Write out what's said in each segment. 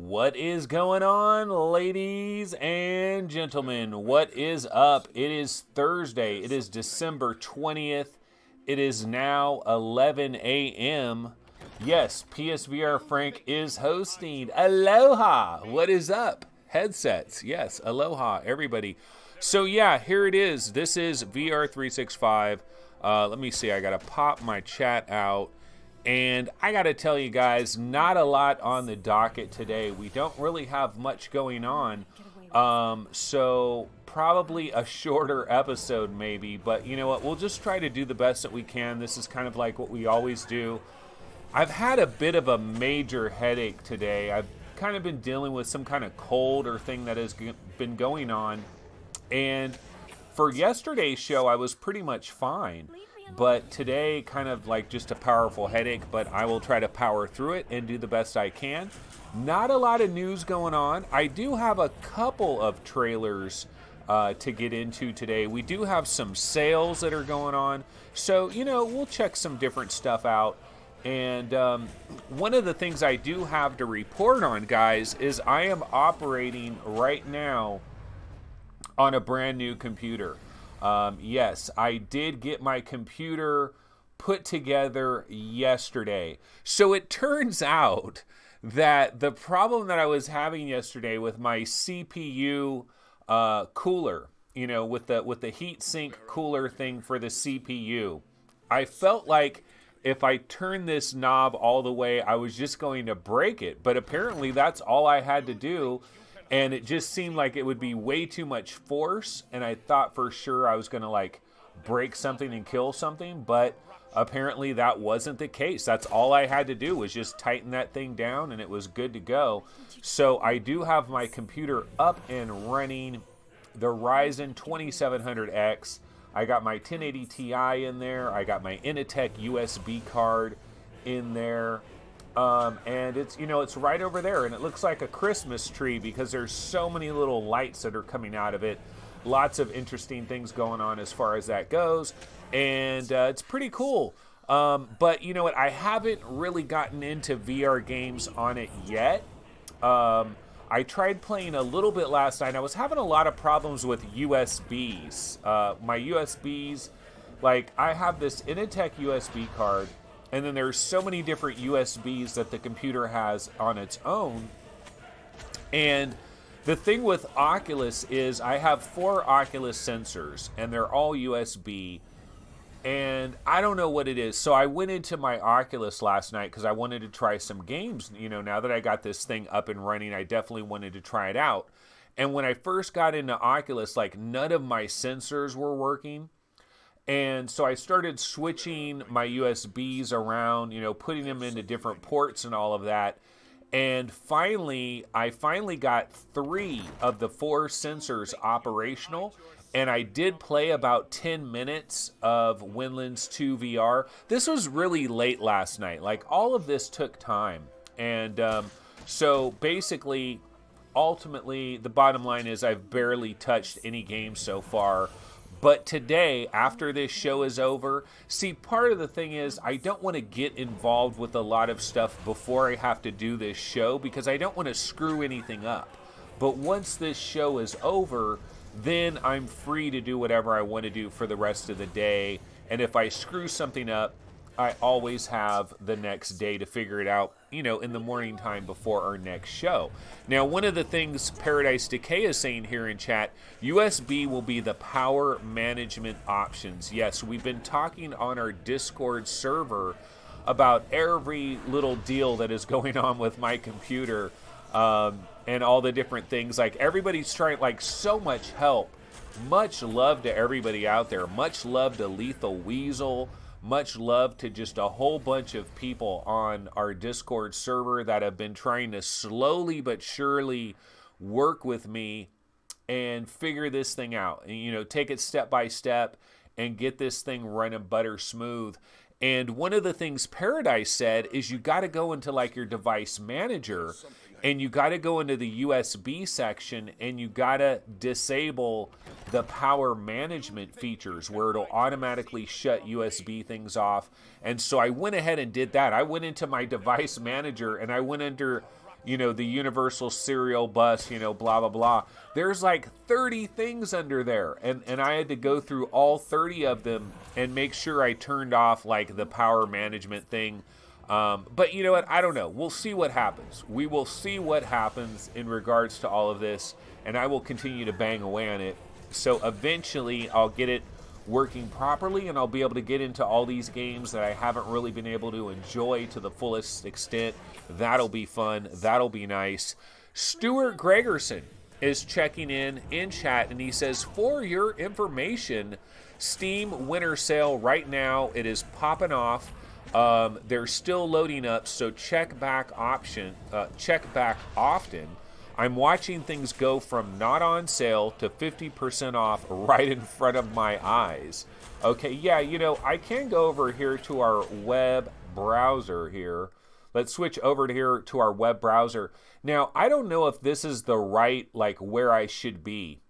What is going on, ladies and gentlemen? What is up? It is Thursday. It is December 20th. It is now 11 a.m. Yes, PSVR Frank is hosting. Aloha! What is up? Headsets. Yes, aloha, everybody. So yeah, here it is. This is VR365. Let me see. I got to pop my chat out. And I got to tell you guys, not a lot on the docket today. We don't really have much going on. So probably a shorter episode maybe. But you know what? We'll just try to do the best that we can. This is kind of like what we always do. I've had a bit of a major headache today. I've kind of been dealing with some kind of cold or thing that has been going on. And for yesterday's show, I was pretty much fine. But today, kind of like just a powerful headache, but I will try to power through it and do the best I can. Not a lot of news going on. I do have a couple of trailers to get into today. We do have some sales that are going on. So, you know, we'll check some different stuff out. And one of the things I do have to report on, guys, is I am operating right now on a brand new computer. Yes, I did get my computer put together yesterday. So it turns out that the problem that I was having yesterday with my CPU cooler, you know, with the heat sink cooler thing for the CPU, I felt like if I turned this knob all the way, I was just going to break it. But apparently that's all I had to do. And it just seemed like it would be way too much force. And I thought for sure I was going to like break something and kill something. But apparently that wasn't the case. That's all I had to do was just tighten that thing down and it was good to go. So I do have my computer up and running. The Ryzen 2700X. I got my 1080 Ti in there. I got my Initech USB card in there. And it's, you know, it's right over there, and it looks like a Christmas tree because there's so many little lights that are coming out of it. Lots of interesting things going on as far as that goes, and it's pretty cool. But you know what? I haven't really gotten into VR games on it yet. I tried playing a little bit last night. I was having a lot of problems with USBs. My USBs, like I have this Initech USB card. And then there's so many different USBs that the computer has on its own. And the thing with Oculus is I have 4 Oculus sensors, and they're all USB. And I don't know what it is. So I went into my Oculus last night because I wanted to try some games. You know, now that I got this thing up and running, I definitely wanted to try it out. And when I first got into Oculus, like none of my sensors were working. And so I started switching my USBs around, you know, putting them into different ports and all of that. And finally, I got 3 of the 4 sensors operational. And I did play about 10 minutes of Windlands 2 VR. This was really late last night. Like, all of this took time. And so basically, ultimately, the bottom line is I've barely touched any game so far. But today, after this show is over, see, part of the thing is I don't want to get involved with a lot of stuff before I have to do this show because I don't want to screw anything up. But once this show is over, then I'm free to do whatever I want to do for the rest of the day. And if I screw something up, I always have the next day to figure it out, you know, in the morning time before our next show. Now, one of the things Paradise Decay is saying here in chat, USB will be the power management options. Yes, we've been talking on our Discord server about every little deal that is going on with my computer and all the different things. Like, everybody's trying, like, so much help. Much love to everybody out there. Much love to Lethal Weasel. Much love to just a whole bunch of people on our Discord server that have been trying to slowly but surely work with me and figure this thing out. And, you know, take it step by step and get this thing running butter smooth. And one of the things Paradise said is you got to go into like your device manager and you got to go into the USB section and you got to disable the power management features where it'll automatically shut USB things off. And so I went ahead and did that. I went into my device manager and I went under, the universal serial bus, blah, blah, blah. There's like 30 things under there. And I had to go through all 30 of them and make sure I turned off like the power management thing. But you know what? I don't know. We'll see what happens. We will see what happens in regards to all of this. And I will continue to bang away on it. So eventually I'll get it working properly, and I'll be able to get into all these games that I haven't really been able to enjoy to the fullest extent. That'll be fun. That'll be nice. Stuart Gregerson is checking in chat, and he says, for your information, Steam winter sale right now, it is popping off. They're still loading up, so check back often. I'm watching things go from not on sale to 50% off right in front of my eyes. Okay, yeah, I can go over here to our web browser here. Let's switch over to here to our web browser. Now, I don't know if this is the right, like, where I should be.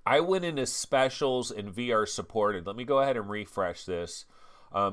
I went into specials and VR supported. Let me go ahead and refresh this.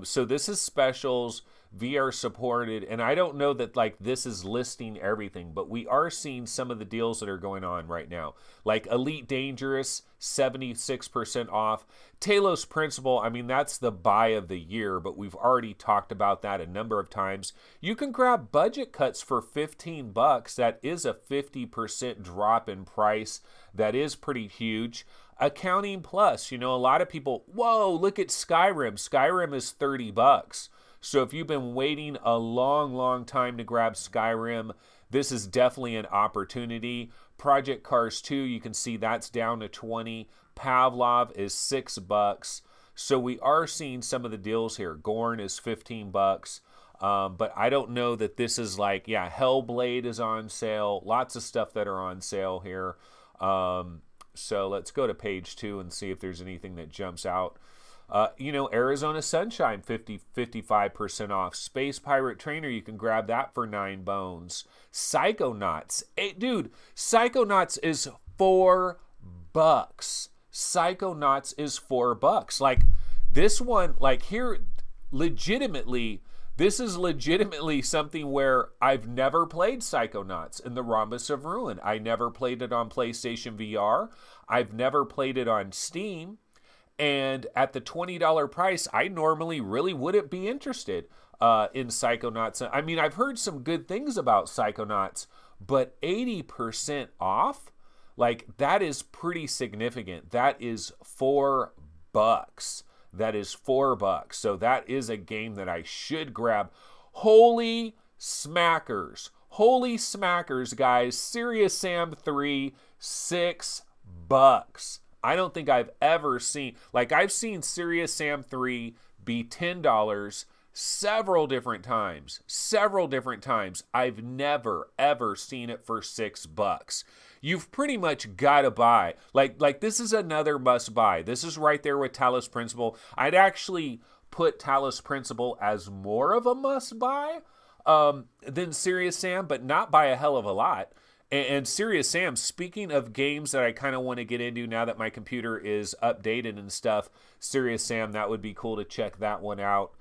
So this is specials, VR supported, and I don't know that like this is listing everything, but we are seeing some of the deals that are going on right now. Like Elite Dangerous, 76% off. Talos Principle, I mean, that's the buy of the year, but we've already talked about that a number of times. You can grab budget cuts for 15 bucks. That is a 50% drop in price. That is pretty huge. Accounting Plus, a lot of people, whoa, look at Skyrim. Skyrim is 30 bucks. So if you've been waiting a long, long time to grab Skyrim, this is definitely an opportunity. Project Cars 2, you can see that's down to 20. Pavlov is 6 bucks. So we are seeing some of the deals here. Gorn is 15 bucks. But I don't know that this is like, yeah, Hellblade is on sale. Lots of stuff that are on sale here. So let's go to page 2 and see if there's anything that jumps out. Arizona Sunshine, 55% off. Space Pirate Trainer, you can grab that for 9 bones. Psychonauts. Dude, Psychonauts is 4 bucks. Psychonauts is 4 bucks. Like, this one, like here, legitimately, this is legitimately something where I've never played Psychonauts in the Rhombus of Ruin. I never played it on PlayStation VR. I've never played it on Steam. And at the $20 price, I normally really wouldn't be interested in Psychonauts. I mean, I've heard some good things about Psychonauts, but 80% off? Like, that is pretty significant. That is 4 bucks. That is 4 bucks. So that is a game that I should grab. Holy smackers. Holy smackers, guys. Serious Sam 3, 6 bucks. I don't think I've ever seen, like I've seen Serious Sam 3 be $10 several different times. I've never, ever seen it for 6 bucks. You've pretty much got to buy. Like this is another must buy. This is right there with Talos Principle. I'd actually put Talos Principle as more of a must buy than Serious Sam, but not by a hell of a lot. And Serious Sam, speaking of games that I kind of want to get into now that my computer is updated and stuff, Serious Sam, that would be cool to check that one out.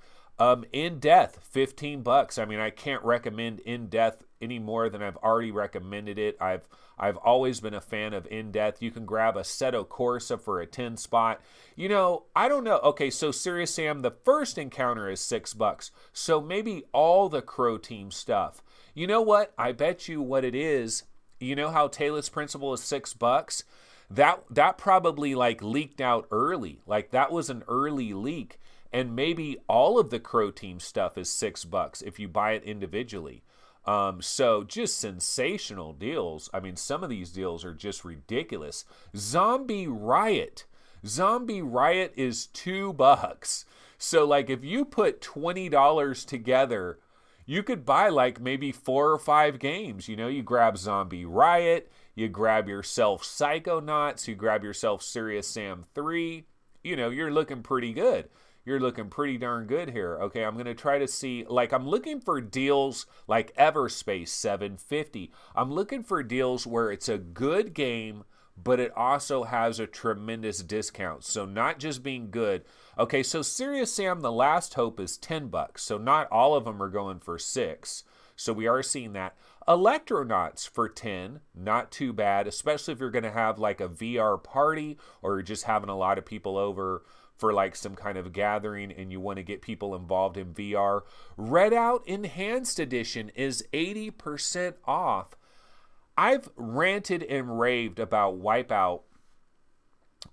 In Death, 15 bucks. I mean, I can't recommend In Death any more than I've already recommended it. I've always been a fan of In Death. You can grab a Assetto Corsa for a 10 spot. I don't know. Okay, so Serious Sam, the first encounter is 6 bucks. So maybe all the Crow Team stuff. You know what? I bet you what it is. You know how Talos Principle is 6 bucks? That probably like leaked out early. Like that was an early leak. And maybe all of the Crow Team stuff is 6 bucks if you buy it individually. So just sensational deals. I mean, some of these deals are just ridiculous. Zombie Riot. Zombie Riot is 2 bucks. So like if you put $20 together, you could buy like maybe 4 or 5 games. You grab Zombie Riot, you grab yourself Psychonauts, you grab yourself Serious Sam 3. You're looking pretty good. You're looking pretty darn good here. Okay, I'm going to try to see, like I'm looking for deals like Everspace, $7.50. I'm looking for deals where it's a good game, but it also has a tremendous discount. So not just being good. Okay, so Serious Sam, The Last Hope is $10. So not all of them are going for $6. So we are seeing that. Electronauts for $10, not too bad, especially if you're going to have like a VR party or you're just having a lot of people over for like some kind of gathering and you want to get people involved in VR. Redout Enhanced Edition is 80% off. I've ranted and raved about Wipeout.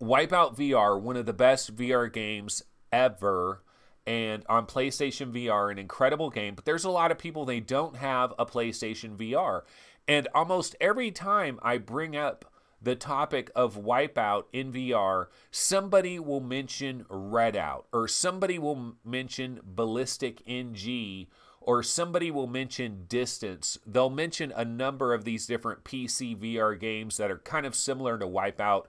Wipeout VR, one of the best VR games ever, and on PlayStation VR, an incredible game. But there's a lot of people, they don't have a PlayStation VR. And almost every time I bring up the topic of Wipeout in VR, somebody will mention Redout, or somebody will mention Ballistic NG, or somebody will mention Distance. They'll mention a number of these different PC VR games that are kind of similar to Wipeout.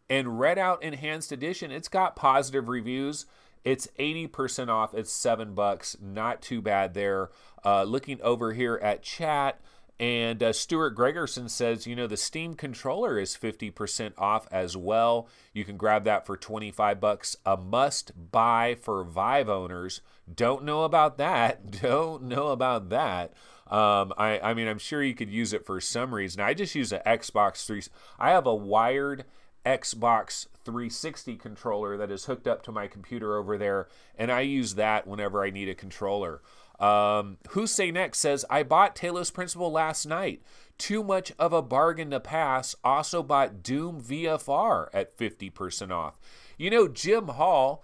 And Redout Enhanced Edition, it's got positive reviews. It's 80% off. It's $7. Not too bad there. Looking over here at chat, and Stuart Gregerson says, you know, the Steam controller is 50% off as well. You can grab that for $25. A must buy for Vive owners. Don't know about that. Don't know about that. I mean, I'm sure you could use it for some reason. I just use an Xbox 3. I have a wired Xbox 360 controller that is hooked up to my computer over there, and I use that whenever I need a controller. Hussein X says, I bought Talos Principle last night. Too much of a bargain to pass. Also bought Doom VFR at 50% off. You know, Jim Hall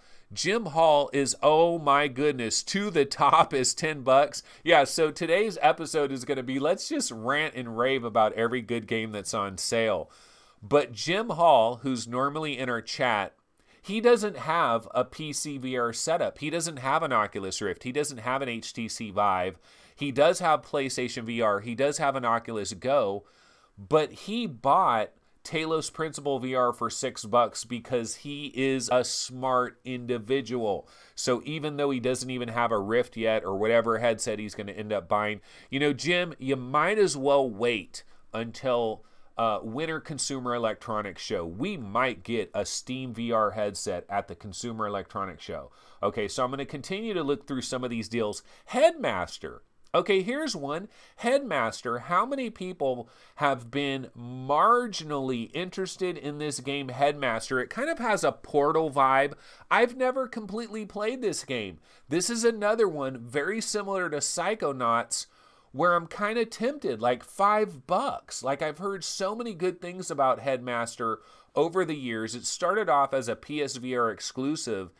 is, oh my goodness, to the top is $10. Yeah, so today's episode is going to be, let's just rant and rave about every good game that's on sale. But Jim Hall, who's normally in our chat, he doesn't have a PC VR setup. He doesn't have an Oculus Rift. He doesn't have an HTC Vive. He does have PlayStation VR. He does have an Oculus Go. But he bought Talos Principle VR for $6 because he is a smart individual. So even though he doesn't even have a Rift yet or whatever headset he's going to end up buying, you know, Jim, you might as well wait until Winter Consumer Electronics Show. We might get a Steam VR headset at the Consumer Electronics Show. Okay, so I'm going to continue to look through some of these deals. Headmaster. Okay, here's one. Headmaster, how many people have been marginally interested in this game, Headmaster? It kind of has a Portal vibe. I've never completely played this game. This is another one very similar to Psychonauts, where I'm kind of tempted, like $5. Like, I've heard so many good things about Headmaster over the years. It started off as a PSVR exclusive.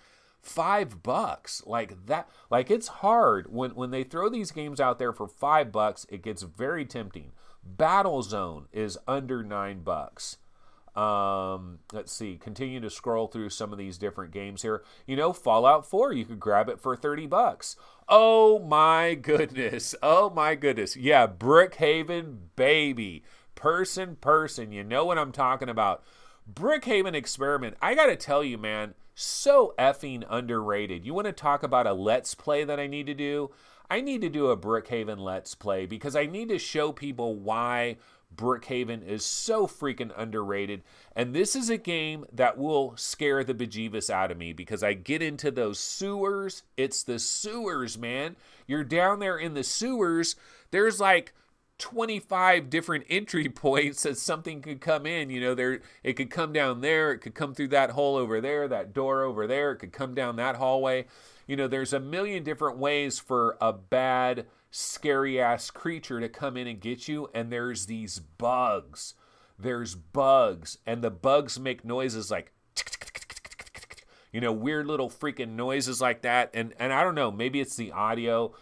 $5, like that, like it's hard when they throw these games out there for $5. It gets very tempting. Battlezone is under $9. Let's see, continue to scroll through some of these different games here. You know, Fallout 4, you could grab it for $30. Oh my goodness. Oh my goodness. Yeah, Brookhaven, baby. Person, you know what I'm talking about. Brookhaven Experiment, I gotta tell you, man, so effing underrated. You want to talk about a Let's Play that I need to do? I need to do a Brookhaven Let's Play because I need to show people why Brookhaven is so freaking underrated. And this is a game that will scare the bejeebus out of me because I get into those sewers. It's the sewers, man. You're down there in the sewers. There's like 25 different entry points that something could come in. You know, it could come down there, it could come through that hole over there, that door over there, it could come down that hallway. You know, there's a million different ways for a bad, scary ass creature to come in and get you, and there's these bugs. There's bugs, and the bugs make noises like, you know, weird little freaking noises like that. And I don't know, maybe it's the audio.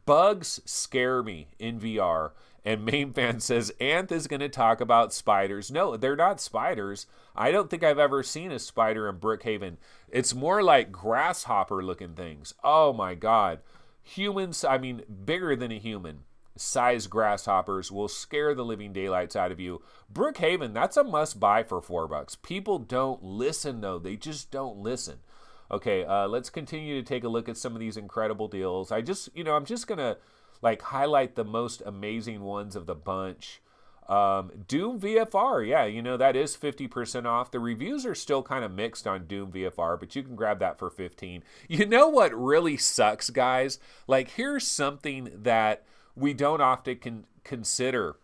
Bugs scare me in VR. And Main Fan says, Anth is going to talk about spiders. No, they're not spiders. I don't think I've ever seen a spider in Brookhaven. It's more like grasshopper-looking things. Oh, my God. Humans, I mean, bigger than a human, size grasshoppers will scare the living daylights out of you. Brookhaven, that's a must-buy for $4. People don't listen, though. They just don't listen. Okay, let's continue to take a look at some of these incredible deals. I'm just going to like highlight the most amazing ones of the bunch. Doom VFR, yeah, you know, that is 50% off. The reviews are still kind of mixed on Doom VFR, but you can grab that for 15. You know what really sucks, guys? Like, here's something that we don't often consider.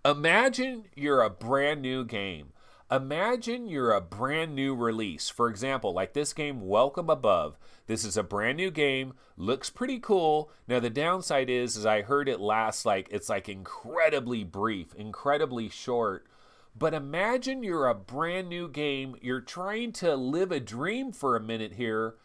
Imagine you're a brand new game. Imagine you're a brand new release. For example, like this game, Welcome Above. This is a brand new game, looks pretty cool. Now the downside is I heard it lasts it's incredibly brief, incredibly short. But imagine you're a brand new game, you're trying to live a dream for a minute here,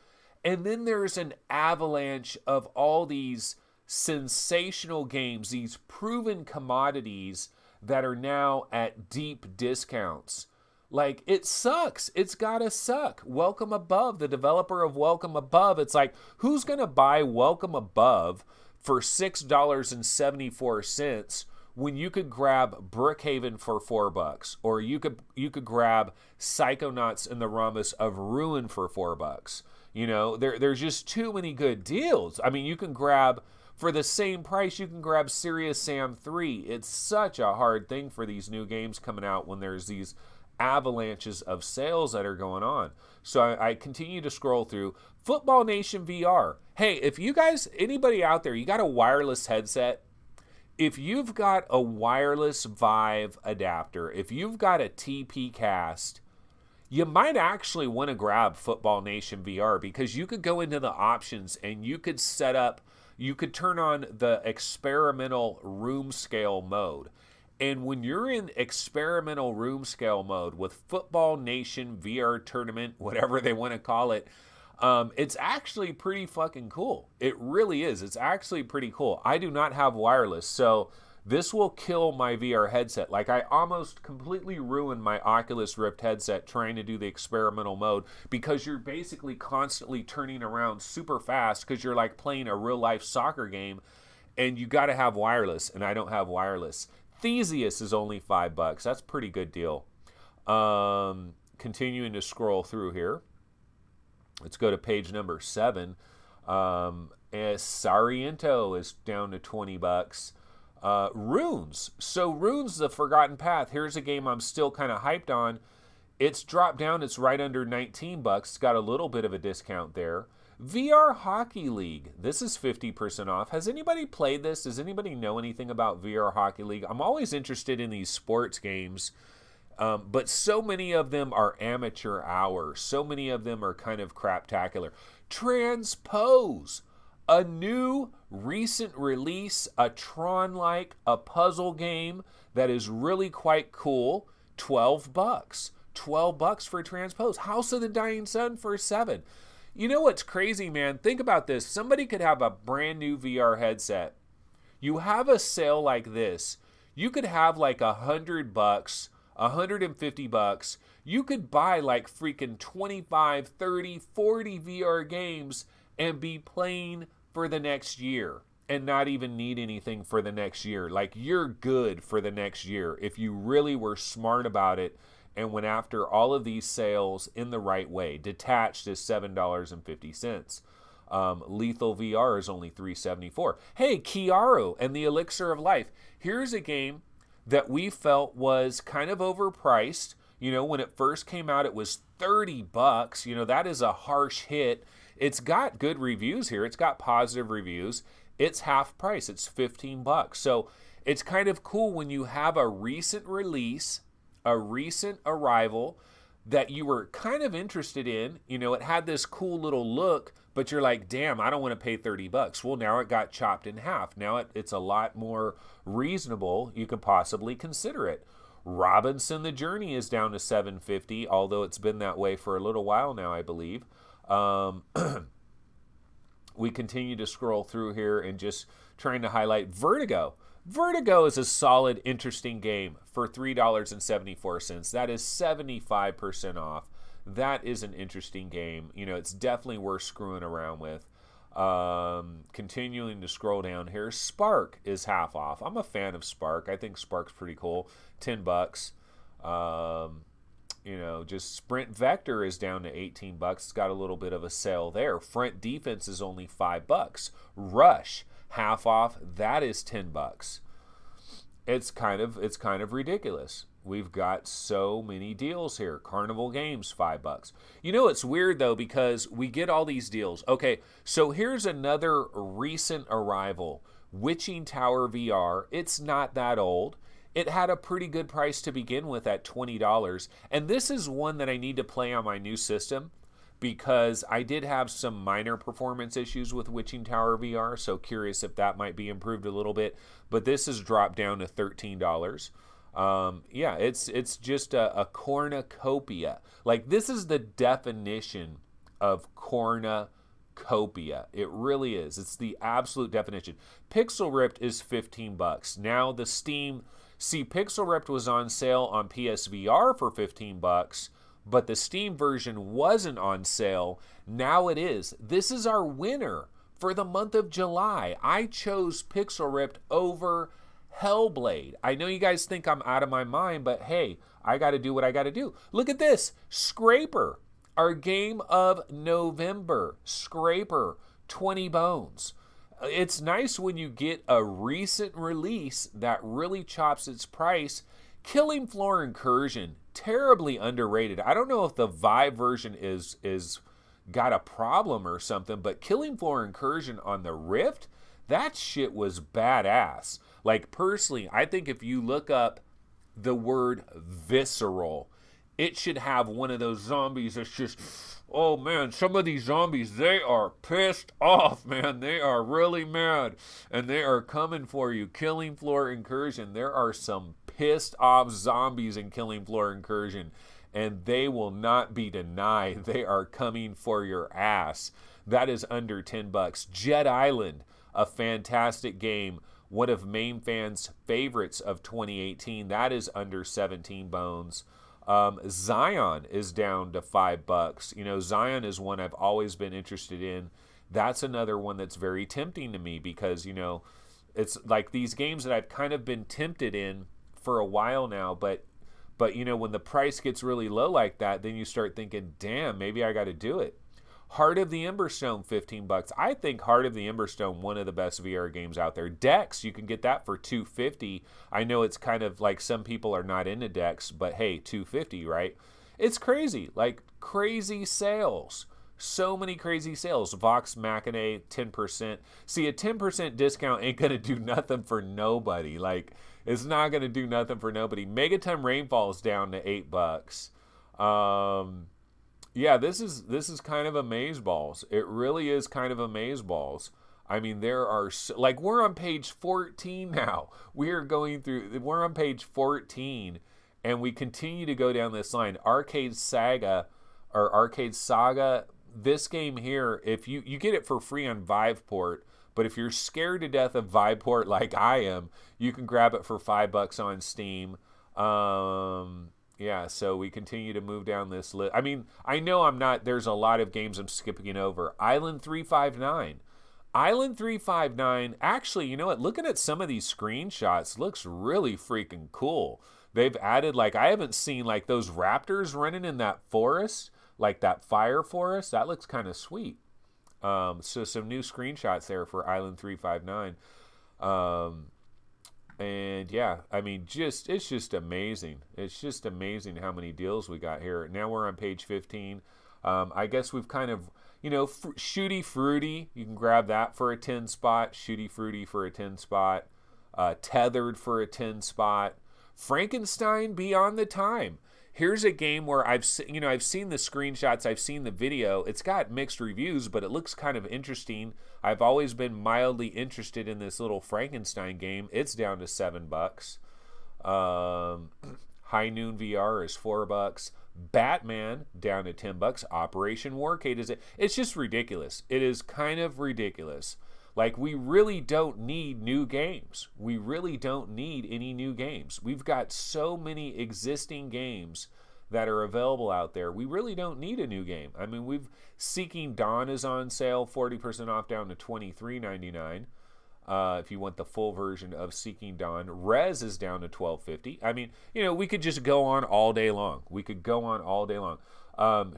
and then there's an avalanche of all these sensational games, these proven commodities that are now at deep discounts. Like, it sucks. It's gotta suck. Welcome Above, the developer of Welcome Above, it's like, who's gonna buy Welcome Above for $6.74 when you could grab Brookhaven for $4, or you could grab Psychonauts in the Rhombus of Ruin for $4? You know, there's just too many good deals. I mean, you can grab, for the same price, you can grab Serious Sam 3. It's such a hard thing for these new games coming out when there's these avalanches of sales that are going on. So I continue to scroll through. Football Nation VR. Hey, if you guys, anybody out there, you got a wireless headset, if you've got a wireless Vive adapter, if you've got a TP Cast, you might actually want to grab Football Nation VR, because you could go into the options and you could set up, you could turn on the experimental room scale mode. And when you're in experimental room scale mode with Football Nation VR Tournament, whatever they want to call it, it's actually pretty fucking cool. It really is. It's actually pretty cool. I do not have wireless, so this will kill my VR headset. Like, I almost completely ruined my Oculus Rift headset trying to do the experimental mode, because you're basically constantly turning around super fast because you're like playing a real life soccer game, and you got to have wireless, and I don't have wireless. Theseus is only $5. That's a pretty good deal. Continuing to scroll through here. Let's go to page number 7. Sariento is down to $20. Runes. So Runes, The Forgotten Path. Here's a game I'm still kind of hyped on. It's dropped down. It's right under $19. It's got a little bit of a discount there. VR Hockey League. This is 50% off. Has anybody played this? Does anybody know anything about VR Hockey League? I'm always interested in these sports games, but so many of them are amateur hour. So many of them are kind of craptacular. Transpose. A new recent release, a Tron-like, a puzzle game that is really quite cool. $12. $12 for Transpose. House of the Dying Sun for $7. You know what's crazy, man? Think about this. Somebody could have a brand new VR headset. You have a sale like this. You could have like $100, $150. You could buy like freaking 25, 30, 40 VR games and be playing for the next year and not even need anything for the next year. Like, you're good for the next year if you really were smart about it and went after all of these sales in the right way. Detached is $7.50. Lethal VR is only $3.74. Hey, Kiaru and the Elixir of Life. Here's a game that we felt was kind of overpriced. You know, when it first came out, it was $30. You know, that is a harsh hit. It's got good reviews here. It's got positive reviews. It's half price. It's $15. So it's kind of cool when you have a recent release, a recent arrival that you were kind of interested in. You know, it had this cool little look, but you're like, damn, I don't want to pay $30. Well, now it got chopped in half. Now it's a lot more reasonable. You could possibly consider it. Robinson the Journey is down to $7.50, although it's been that way for a little while now, I believe. We continue to scroll through here and just trying to highlight Vertigo. Vertigo is a solid, interesting game for $3.74. That is 75% off. That is an interesting game. You know, it's definitely worth screwing around with. Continuing to scroll down here, Spark is half off. I'm a fan of Spark. I think Spark's pretty cool. $10. You know, just Sprint Vector is down to $18. It's got a little bit of a sale there. Front Defense is only $5. Rush, half off. That is $10. It's kind of ridiculous. We've got so many deals here. Carnival Games, $5. You know, it's weird though, because we get all these deals. Okay, so here's another recent arrival. Witching Tower VR. It's not that old. It had a pretty good price to begin with at $20. And this is one that I need to play on my new system, because I did have some minor performance issues with Witching Tower VR, so curious if that might be improved a little bit. But this has dropped down to $13. Yeah, it's just a cornucopia. Like, this is the definition of cornucopia. It really is. It's the absolute definition. Pixel Ripped is $15. Now the Steam, see, Pixel Ripped was on sale on PSVR for $15, but the Steam version wasn't on sale. Now it is. This is our winner for the month of July. I chose Pixel Ripped over Hellblade. I know you guys think I'm out of my mind, but hey, I got to do what I got to do. Look at this. Scraper, our game of November. Scraper, 20 bones. It's nice when you get a recent release that really chops its price. Killing Floor Incursion, terribly underrated. I don't know if the Vive version is got a problem or something, but Killing Floor Incursion on the Rift, that shit was badass. Like, personally, I think if you look up the word visceral, it should have one of those zombies that's just, oh man, some of these zombies, they are pissed off, man. They are really mad, and they are coming for you. Killing Floor Incursion, there are some pissed off zombies in Killing Floor Incursion, and they will not be denied. They are coming for your ass. That is under $10. Jet Island, a fantastic game, one of main fans' favorites of 2018. That is under 17 bones. Zion is down to $5. You know, Zion is one I've always been interested in. That's another one that's very tempting to me, because, you know, it's like these games that I've kind of been tempted in for a while now, but you know, when the price gets really low like that, then you start thinking, damn, maybe I got to do it. Heart of the Emberstone, $15. I think Heart of the Emberstone, one of the best VR games out there. Dex, you can get that for $250. I know it's kind of like some people are not into Dex, but hey, $250, right? It's crazy, like crazy sales. So many crazy sales. Vox Machina, 10%. See, a 10% discount ain't gonna do nothing for nobody. Like, it's not gonna do nothing for nobody. Megaton Rainfall is down to $8. Yeah, this is kind of amazeballs. It really is kind of amazeballs. I mean, there are, like, we're on page 14 now. We're on page 14, and we continue to go down this line. Arcade Saga, this game here, if you get it for free on Viveport, but if you're scared to death of Viveport like I am, you can grab it for $5 on Steam. Yeah, so we continue to move down this list. I mean, I know there's a lot of games I'm skipping over. Island 359. Island 359, actually, you know what? Looking at some of these screenshots, looks really freaking cool. They've added, like, I haven't seen, like, those raptors running in that forest, like that fire forest. That looks kind of sweet. So some new screenshots there for Island 359. And yeah, I mean, it's just amazing. It's just amazing how many deals we got here. Now we're on page 15. I guess we've kind of, you know, Shooty Fruity, you can grab that for a 10 spot. Shooty Fruity for a 10 spot. Tethered for a 10 spot. Frankenstein Beyond the Time. Here's a game where I've seen the screenshots, I've seen the video. It's got mixed reviews, but it looks kind of interesting. I've always been mildly interested in this little Frankenstein game. It's down to $7. High Noon VR is $4. Batman down to $10. Operation Warcade is it? It's just ridiculous. It is kind of ridiculous. Like, we really don't need new games. We really don't need any new games. We've got so many existing games that are available out there. We really don't need a new game. I mean, Seeking Dawn is on sale, 40% off, down to $23.99. If you want the full version of Seeking Dawn. Rez is down to $12.50. I mean, you know, we could just go on all day long. We could go on all day long.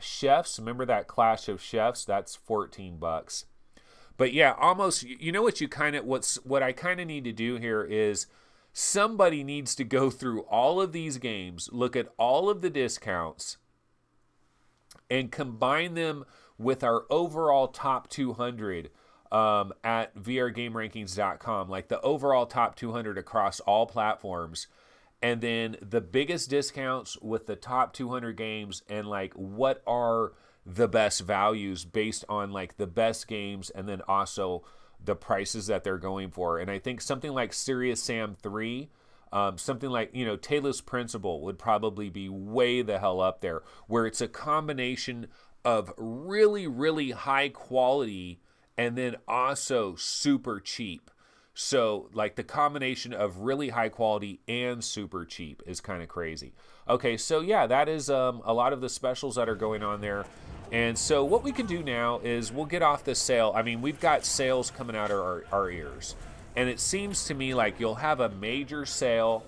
Chefs, remember that Clash of Chefs? That's $14. But yeah, almost, you know what I kind of need to do here is somebody needs to go through all of these games, look at all of the discounts, and combine them with our overall top 200 at vrgamerankings.com, like the overall top 200 across all platforms, and then the biggest discounts with the top 200 games, and like what are the best values based on like the best games, and then also the prices that they're going for. And I think something like Serious Sam 3, something like, you know, Talos Principle would probably be way the hell up there, where it's a combination of really, really high quality and then also super cheap. So like the combination of really high quality and super cheap is kind of crazy. Okay, so yeah, that is a lot of the specials that are going on there. And so what we can do now is we'll get off this sale. I mean, we've got sales coming out of our ears. And it seems to me like you'll have a major sale,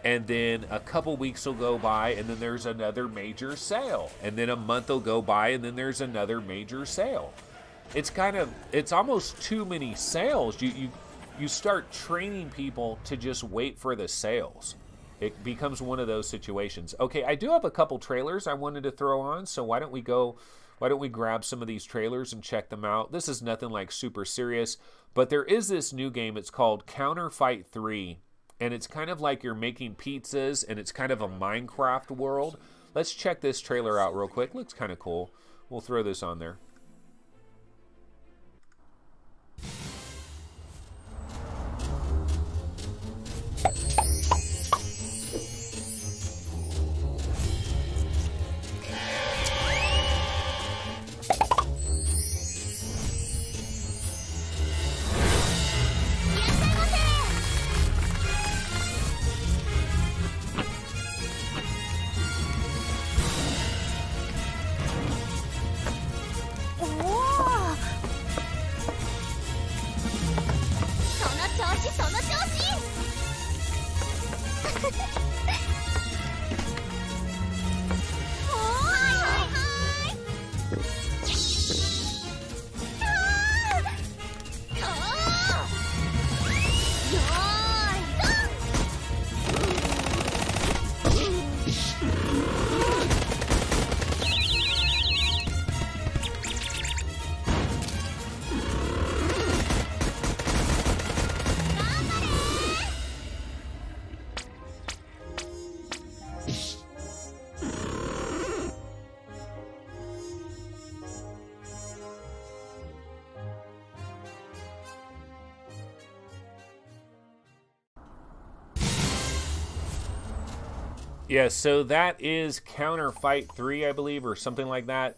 and then a couple weeks will go by, and then there's another major sale. And then a month will go by, and then there's another major sale. It's almost too many sales. You start training people to just wait for the sales. It becomes one of those situations. Okay, I do have a couple trailers I wanted to throw on, so why don't we grab some of these trailers and check them out? This is nothing like super serious, but there is this new game. It's called Counterfight 3, and it's kind of like you're making pizzas, and it's kind of a Minecraft world. Let's check this trailer out real quick. Looks kind of cool. We'll throw this on there. Yeah, so that is Counterfight 3, I believe, or something like that.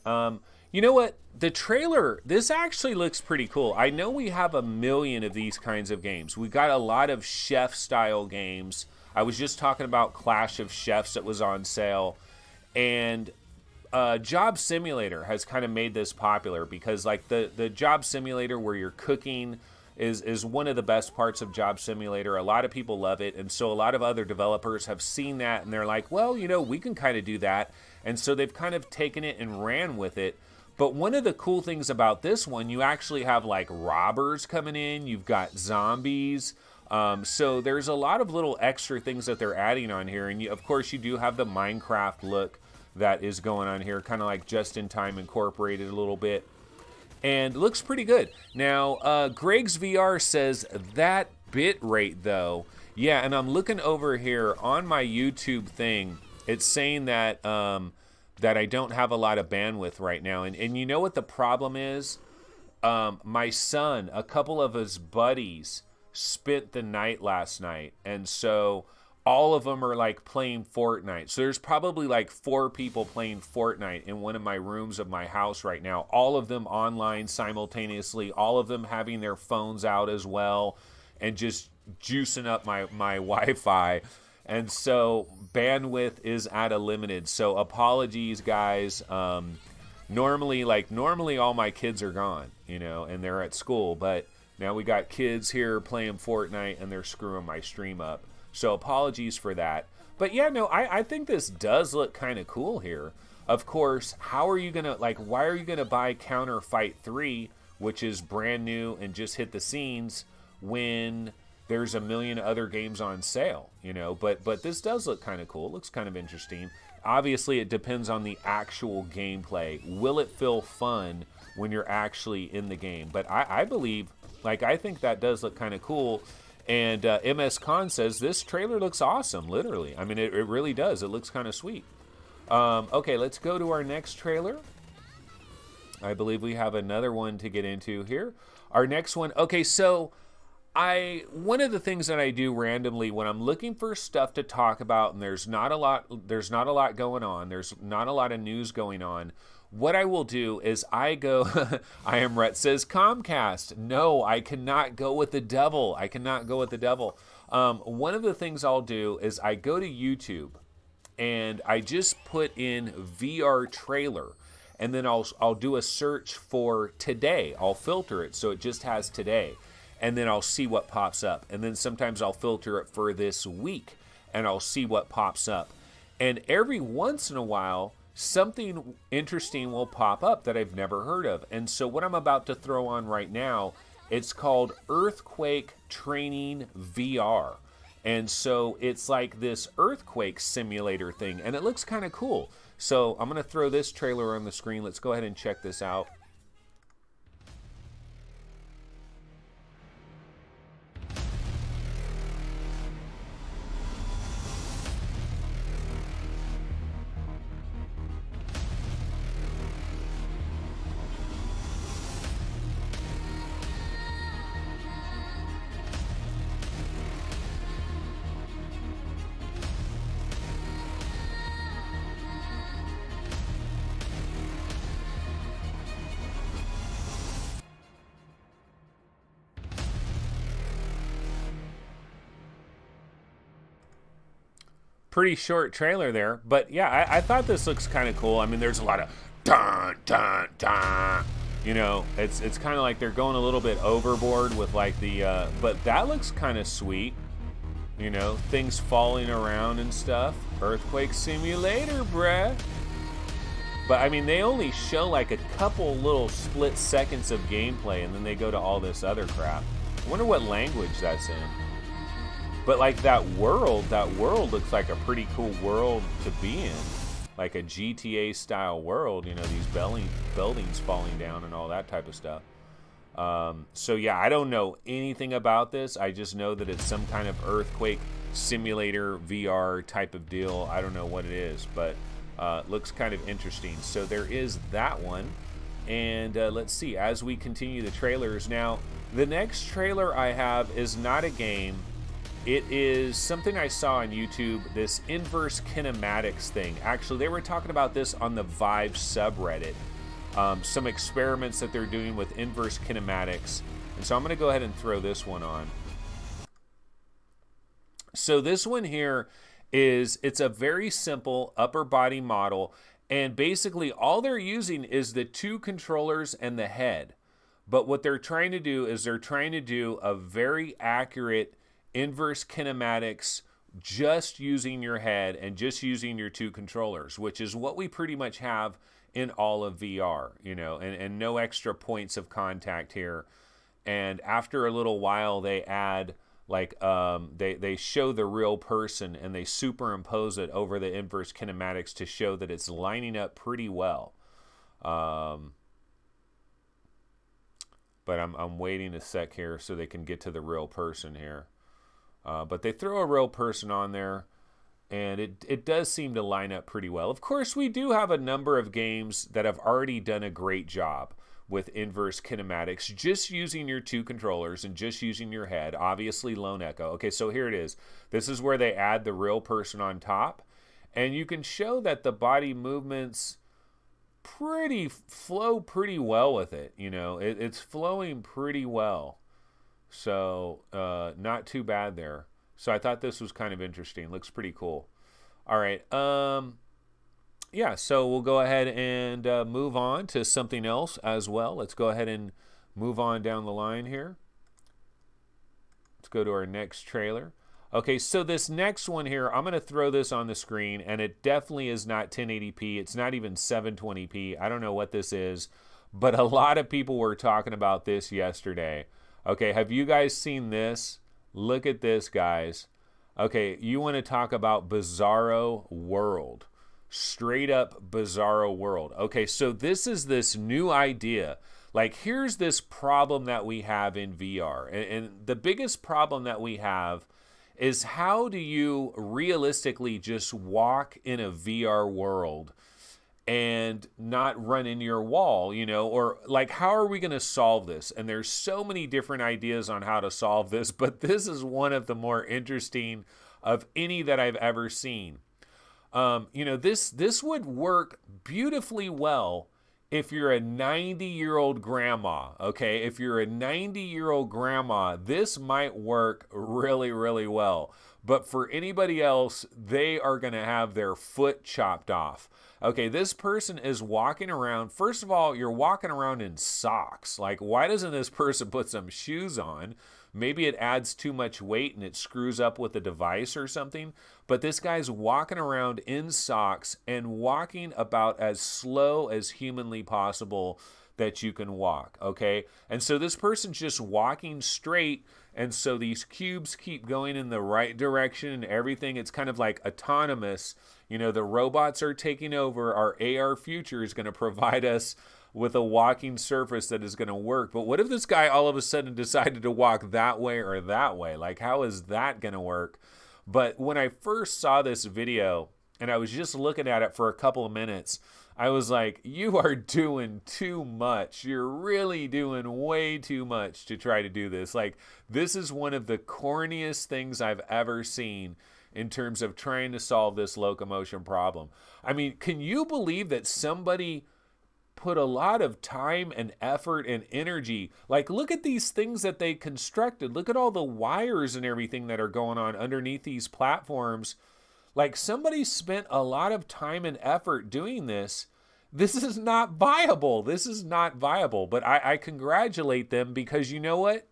You know what? The trailer, this actually looks pretty cool. I know we have a million of these kinds of games. We got a lot of chef-style games. I was just talking about Clash of Chefs that was on sale. And Job Simulator has kind of made this popular because, like, the Job Simulator where you're cooking is one of the best parts of Job Simulator. A lot of people love it, and so a lot of other developers have seen that, and they're like, well, you know, we can kind of do that. And so they've kind of taken it and ran with it. But one of the cool things about this one, you actually have, like, robbers coming in. You've got zombies. So there's a lot of little extra things that they're adding on here. And, of course, you do have the Minecraft look that is going on here, kind of like Just in Time incorporated a little bit. And looks pretty good. Now, Greg's VR says that bit rate, though. Yeah, and I'm looking over here on my YouTube thing. It's saying that that I don't have a lot of bandwidth right now. And you know what the problem is? My son, a couple of his buddies spent the night last night. And so all of them are like playing Fortnite. So there's probably like 4 people playing Fortnite in one of my rooms of my house right now. All of them online simultaneously. All of them having their phones out as well. And just juicing up my Wi-Fi. And so bandwidth is at a limited. So apologies, guys. Normally all my kids are gone, you know, and they're at school. But now we got kids here playing Fortnite and they're screwing my stream up. So apologies for that. But yeah, no, I think this does look kind of cool here. Of course, how are you going to, like, why are you going to buy Counterfight 3, which is brand new and just hit the scenes, when there's a million other games on sale, you know. But this does look kind of cool. It looks kind of interesting. Obviously, it depends on the actual gameplay. Will it feel fun when you're actually in the game? But I believe, like, I think that does look kind of cool. And MS Con says this trailer looks awesome, literally. I mean, it really does. It looks kind of sweet. Okay, let's go to our next trailer. I believe we have another one to get into here. Our next one. Okay, so one of the things that I do randomly when I'm looking for stuff to talk about and there's not a lot going on, there's not a lot of news going on, what I will do is I go, I am Rhett says Comcast. No, I cannot go with the devil. I cannot go with the devil. One of the things I'll do is I go to YouTube and I just put in VR trailer. And then I'll do a search for today. I'll filter it so it just has today. And then I'll see what pops up. And then sometimes I'll filter it for this week and I'll see what pops up. And every once in a while, something interesting will pop up that I've never heard of. And so what I'm about to throw on right now, it's called Earthquake Training VR. And so it's like this earthquake simulator thing. And it looks kind of cool. So I'm going to throw this trailer on the screen. Let's go ahead and check this out. Pretty short trailer there, but yeah, I thought this looks kind of cool. I mean, there's a lot of dun dun dun. You know, it's kind of like they're going a little bit overboard with like the, but that looks kind of sweet. You know, things falling around and stuff. Earthquake simulator, bruh. But I mean, they only show like a couple little split seconds of gameplay, and then they go to all this other crap. I wonder what language that's in. But like that world looks like a pretty cool world to be in. Like a GTA style world, you know, these buildings falling down and all that type of stuff. So yeah, I don't know anything about this. I just know that it's some kind of earthquake simulator VR type of deal. I don't know what it is, but looks kind of interesting. So there is that one. And let's see, as we continue the trailers. Now, the next trailer I have is not a game. It is something I saw on YouTube, this inverse kinematics thing. Actually, they were talking about this on the Vive subreddit. Some experiments that they're doing with inverse kinematics. And so I'm going to go ahead and throw this one on. So this one here it's a very simple upper body model. And basically all they're using is the two controllers and the head. But what they're trying to do is they're trying to do a very accurate inverse kinematics just using your head and just using your two controllers, which is what we pretty much have in all of VR, you know, and no extra points of contact here. And after a little while, they add like they show the real person and they superimpose it over the inverse kinematics to show that it's lining up pretty well. But I'm waiting a sec here so they can get to the real person here. But they throw a real person on there, and it does seem to line up pretty well. Of course, we do have a number of games that have already done a great job with inverse kinematics, just using your two controllers and just using your head. Obviously, Lone Echo. Okay, so here it is. This is where they add the real person on top, and you can show that the body movements flow pretty well with it. You know, it's flowing pretty well. So not too bad there. So I thought this was kind of interesting. Looks pretty cool. All right. Yeah, so we'll go ahead and move on to something else as well. Let's go ahead and move on down the line here. Let's go to our next trailer. Okay, so this next one here, I'm going to throw this on the screen, and it definitely is not 1080p. It's not even 720p. I don't know what this is, but a lot of people were talking about this yesterday. Okay, have you guys seen this? Look at this, guys. Okay, you want to talk about bizarro world. Straight up bizarro world. Okay, so this is this new idea. Like, here's this problem that we have in VR. And the biggest problem that we have is, how do you realistically just walk in a VR world and not run into your wall, you know? Or like, how are we going to solve this? And there's so many different ideas on how to solve this, but this is one of the more interesting of any that I've ever seen. You know, this would work beautifully well if you're a 90-year-old grandma, okay? If you're a 90-year-old grandma, this might work really, really well. But for anybody else, they are going to have their foot chopped off. Okay, this person is walking around. First of all, you're walking around in socks. Like, why doesn't this person put some shoes on? Maybe it adds too much weight and it screws up with the device or something. But this guy's walking around in socks and walking about as slow as humanly possible that you can walk, okay? And so this person's just walking straight, and so these cubes keep going in the right direction and everything. It's kind of like autonomous. You know, the robots are taking over. Our AR future is going to provide us with a walking surface that is going to work. But what if this guy all of a sudden decided to walk that way or that way? Like, how is that going to work? But when I first saw this video and I was just looking at it for a couple of minutes, I was like, you are doing too much. You're really doing way too much to try to do this. Like, this is one of the corniest things I've ever seen in terms of trying to solve this locomotion problem. I mean, can you believe that somebody put a lot of time and effort and energy? Like, look at these things that they constructed. Look at all the wires and everything that are going on underneath these platforms. Like, somebody spent a lot of time and effort doing this. This is not viable. This is not viable. But I congratulate them, because you know what?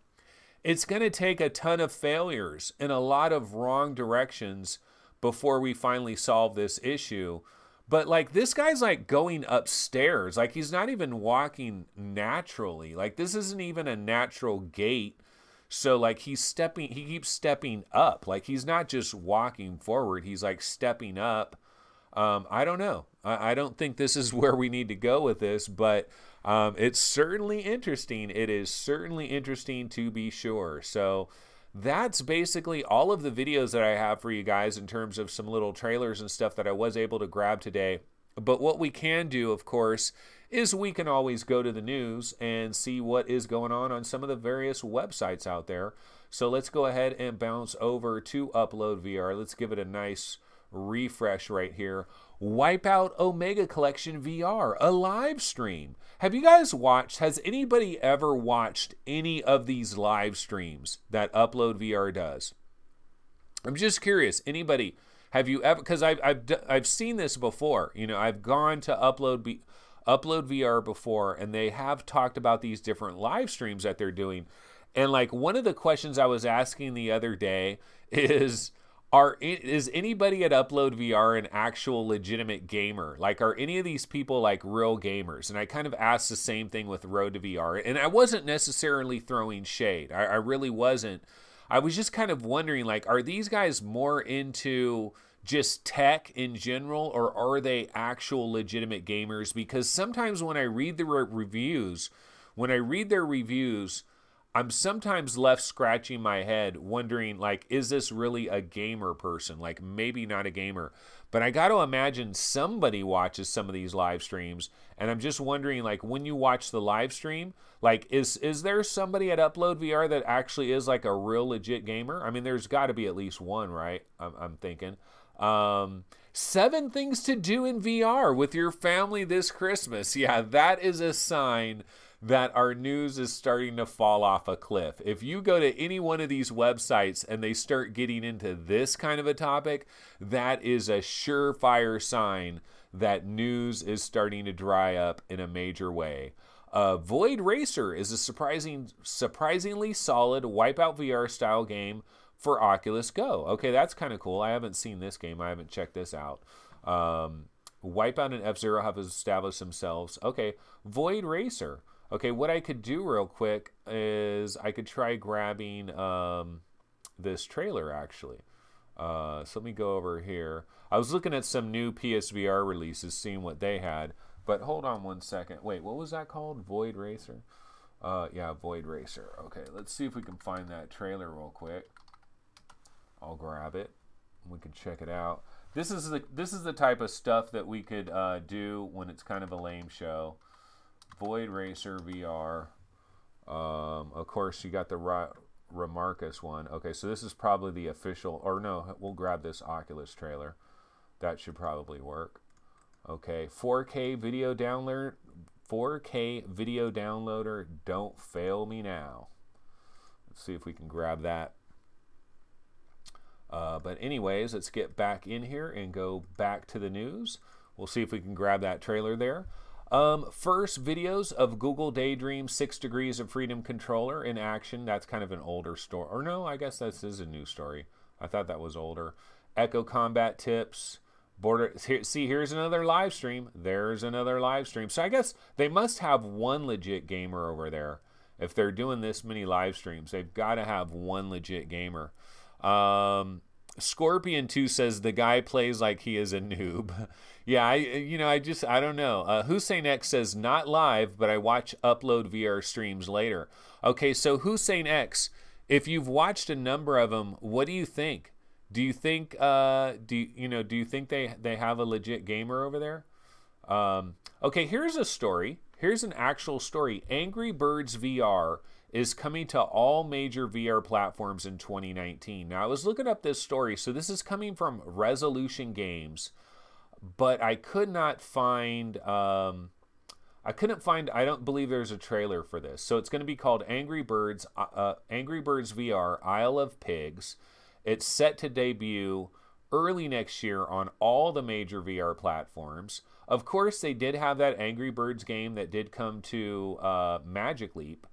It's going to take a ton of failures in a lot of wrong directions before we finally solve this issue. But like, this guy's like going upstairs. Like, he's not even walking naturally. Like, this isn't even a natural gait. So like, he keeps stepping up. Like, he's not just walking forward. He's like stepping up. I don't know. I don't think this is where we need to go with this, but it's certainly interesting. It is certainly interesting, to be sure. So that's basically all of the videos that I have for you guys in terms of some little trailers and stuff that I was able to grab today. But what we can do, of course, is we can always go to the news and see what is going on some of the various websites out there. So let's go ahead and bounce over to Upload VR. Let's give it a nice refresh right here. Wipeout Omega Collection VR, a live stream. Have you guys watched, has anybody ever watched any of these live streams that Upload VR does? I'm just curious, anybody, have you ever, because I've seen this before. You know, I've gone to Upload VR before, and they have talked about these different live streams that they're doing. And like, one of the questions I was asking the other day is, is anybody at Upload VR an actual legitimate gamer? Like, are any of these people like real gamers? And I kind of asked the same thing with Road to VR. And I wasn't necessarily throwing shade. I really wasn't. I was just kind of wondering, like, are these guys more into just tech in general, or are they actual legitimate gamers? Because sometimes when I read their reviews, I'm sometimes left scratching my head wondering, like, is this really a gamer person? Like, maybe not a gamer. But I got to imagine somebody watches some of these live streams, and I'm just wondering, like, when you watch the live stream, like, is there somebody at Upload VR that actually is like a real legit gamer? I mean, there's got to be at least one, right? I'm thinking. 7 things to do in VR with your family this Christmas. Yeah, that is a sign that our news is starting to fall off a cliff. If you go to any one of these websites and they start getting into this kind of a topic, that is a surefire sign that news is starting to dry up in a major way. Void Racer is a surprisingly solid Wipeout VR style game for Oculus Go. Okay, that's kind of cool. I haven't seen this game. I haven't checked this out. Wipeout and F-Zero have established themselves. Okay, Void Racer. Okay, what I could do real quick is I could try grabbing this trailer actually. So let me go over here. I was looking at some new PSVR releases, seeing what they had. But hold on one second. Wait, what was that called? Void Racer? Yeah, Void Racer. Okay, let's see if we can find that trailer real quick. I'll grab it. We can check it out. This is the type of stuff that we could do when it's kind of a lame show. Void Racer VR. Of course, you got the Remarcus one. Okay, so this is probably the official, or no, we'll grab this Oculus trailer. That should probably work. Okay, 4K video downloader. 4K video downloader. Don't fail me now. Let's see if we can grab that. But anyways, let's get back in here and go back to the news. We'll see if we can grab that trailer there. First videos of Google Daydream 6 Degrees of Freedom controller in action. That's kind of an older story. Or no, I guess this is a new story. I thought that was older. Echo Combat tips. Here's another live stream. There's another live stream. So I guess they must have one legit gamer over there. If they're doing this many live streams, they've got to have one legit gamer. Scorpion 2 says the guy plays like he is a noob. Yeah, I don't know. Hussein X says not live, but I watch upload VR streams later. Okay, so Hussein X, if you've watched a number of them, what do you think? Do you think do you think they have a legit gamer over there? Okay, here's a story. Here's an actual story. Angry Birds VR is coming to all major VR platforms in 2019. Now, I was looking up this story, so this is coming from Resolution Games, but I could not find, I don't believe there's a trailer for this. So it's going to be called Angry Birds VR Isle of Pigs. It's set to debut early next year on all the major VR platforms. Of course, they did have that Angry Birds game that did come to Magic Leap.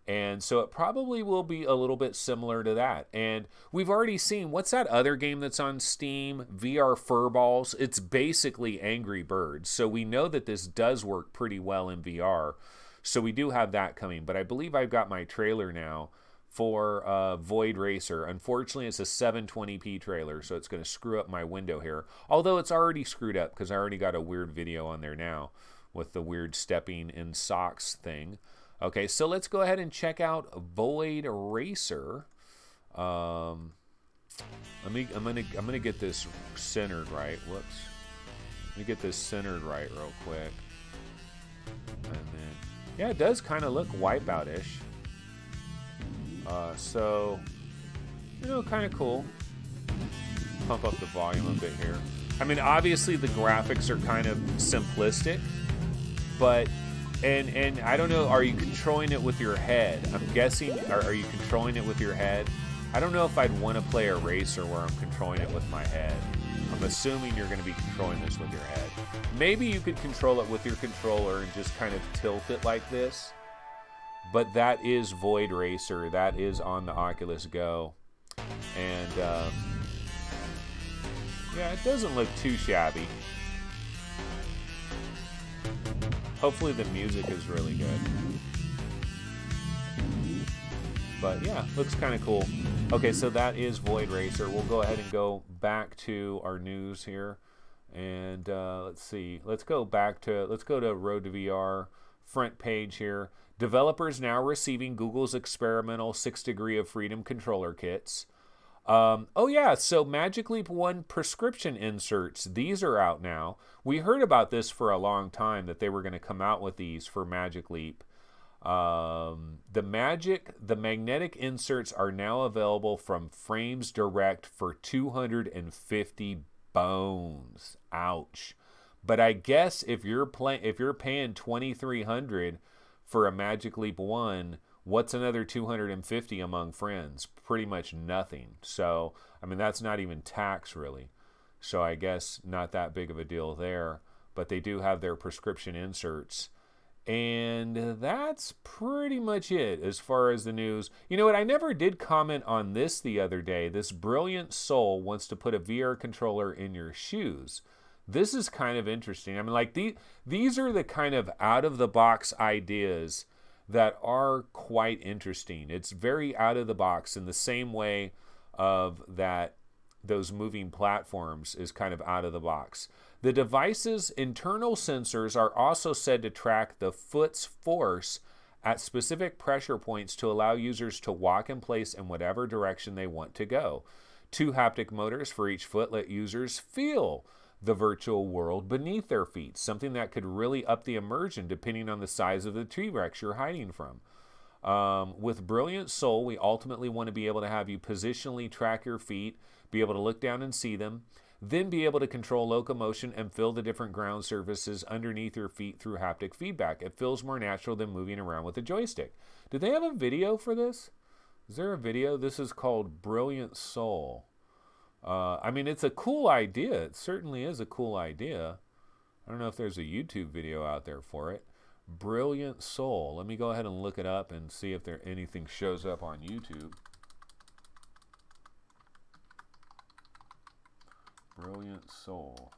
And so it probably will be a little bit similar to that. And we've already seen, what's that other game that's on Steam? VR Furballs. It's basically Angry Birds. So we know that this does work pretty well in VR. So we do have that coming. But I believe I've got my trailer now for Void Racer. Unfortunately, it's a 720p trailer, so it's going to screw up my window here. Although it's already screwed up because I already got a weird video on there now with the weird stepping in socks thing. Okay, so let's go ahead and check out Void Racer. I'm gonna get this centered right. Whoops. Let me get this centered right real quick. And then, yeah, it does kind of look Wipeout-ish. So, kind of cool. Pump up the volume a bit here. I mean, obviously the graphics are kind of simplistic, but and I don't know, are you controlling it with your head? I'm guessing, are you controlling it with your head? I don't know if I'd want to play a racer where I'm controlling it with my head. I'm assuming you're going to be controlling this with your head. Maybe you could control it with your controller and just kind of tilt it like this. But that is Void Racer. That is on the Oculus Go. And, yeah, it doesn't look too shabby. Hopefully the music is really good. But, yeah, looks kind of cool. Okay, so that is Void Racer. We'll go ahead and go back to our news here. And, let's see. Let's go to Road to VR front page here. Developers now receiving Google's experimental 6 Degree of Freedom controller kits. Oh yeah, so Magic Leap 1 prescription inserts, these are out now. We heard about this for a long time, that they were going to come out with these for Magic Leap. The magnetic inserts are now available from Frames Direct for 250 bones. Ouch. But I guess if you're paying $2,300 for a Magic Leap 1, what's another 250 among friends? Pretty much nothing. So, I mean, that's not even tax, really. So I guess not that big of a deal there. But they do have their prescription inserts. And that's pretty much it as far as the news. You know what? I never did comment on this the other day. This brilliant soul wants to put a VR controller in your shoes. This is kind of interesting. I mean, like, these are the kind of out-of-the-box ideas that are quite interesting. It's very out of the box in the same way of those moving platforms is kind of out of the box. The device's internal sensors are also said to track the foot's force at specific pressure points to allow users to walk in place in whatever direction they want to go. 2 haptic motors for each foot let users feel the virtual world beneath their feet, something that could really up the immersion depending on the size of the T-Rex you're hiding from. With Brilliant Soul, we ultimately want to be able to have you positionally track your feet, be able to look down and see them, then be able to control locomotion and feel the different ground surfaces underneath your feet through haptic feedback. It feels more natural than moving around with a joystick. Do they have a video for this? Is there a video? This is called Brilliant Soul. I mean, it's a cool idea. It certainly is a cool idea. I don't know if there's a YouTube video out there for it. Brilliant Soul. Let me go ahead and look it up and see if anything shows up on YouTube. Brilliant Soul.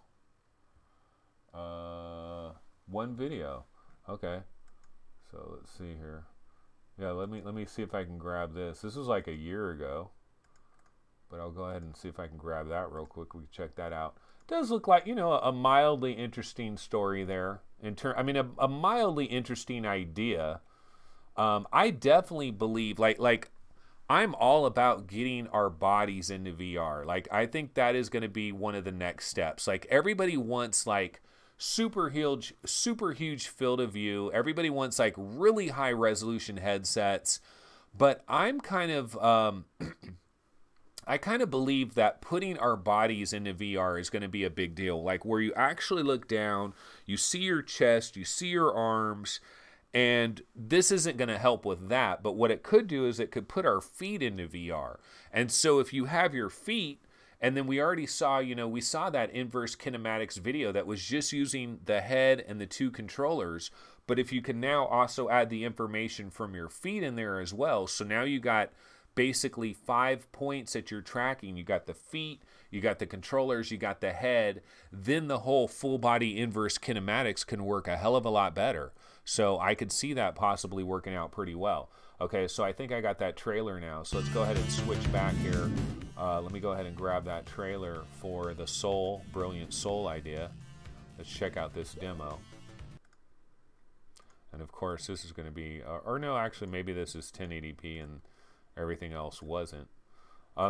One video. Okay. So let's see here. Yeah, let me see if I can grab this. This was like a year ago. But I'll go ahead and see if I can grab that real quick. We can check that out. It does look like, you know, a mildly interesting story there. I mean, a mildly interesting idea. I definitely believe, like I'm all about getting our bodies into VR. Like, I think that is going to be one of the next steps. Like, everybody wants, like, super huge field of view. Everybody wants, like, really high resolution headsets. But I'm kind of... I kind of believe that putting our bodies into VR is going to be a big deal. Like, where you actually look down, you see your chest, you see your arms, and this isn't going to help with that. But what it could do is it could put our feet into VR. And so if you have your feet, and then we already saw, you know, we saw that inverse kinematics video that was just using the head and the 2 controllers. But if you can now also add the information from your feet in there as well, so now you got basically 5 points that you're tracking. You got the feet, you got the controllers, you got the head, then the whole full body inverse kinematics can work a hell of a lot better. So I could see that possibly working out pretty well. Okay, so I think I got that trailer now. So let's go ahead and switch back here. Let me go ahead and grab that trailer for the Soul, Brilliant Soul idea. Let's check out this demo. And of course, this is going to be, or no, actually, maybe this is 1080p and everything else wasn't.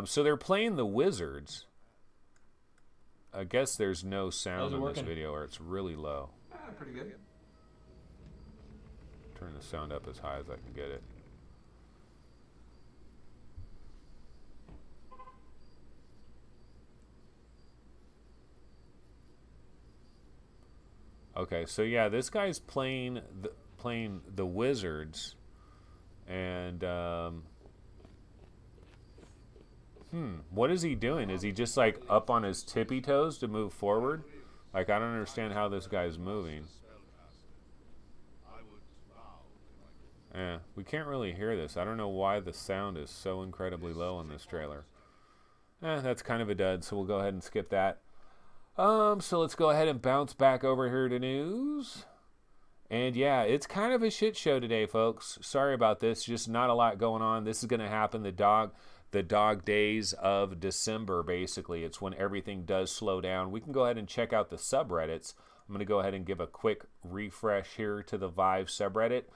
So they're playing the Wizards. I guess there's no sound in this video, or it's really low. Pretty good. Turn the sound up as high as I can get it. Okay, so yeah, this guy's playing the Wizards, and what is he doing? Is he just like up on his tippy toes to move forward? Like, I don't understand how this guy's moving. Yeah, we can't really hear this. I don't know why the sound is so incredibly low on this trailer. That's kind of a dud, so we'll go ahead and skip that. So let's go ahead and bounce back over here to news. And yeah, it's kind of a shit show today, folks. Sorry about this. Just not a lot going on. This is going to happen the dog days of December, basically. It's when everything does slow down. We can go ahead and check out the subreddits. I'm going to go ahead and give a quick refresh here to the Vive subreddit.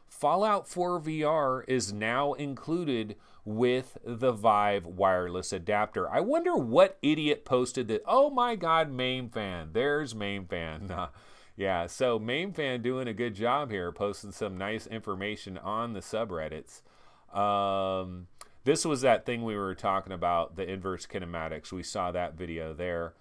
Fallout 4 VR is now included with the Vive wireless adapter. I wonder what idiot posted that. Oh my God, MameFan. There's MameFan. Yeah, so MameFan doing a good job here, posting some nice information on the subreddits. This was that thing we were talking about, the inverse kinematics. We saw that video there.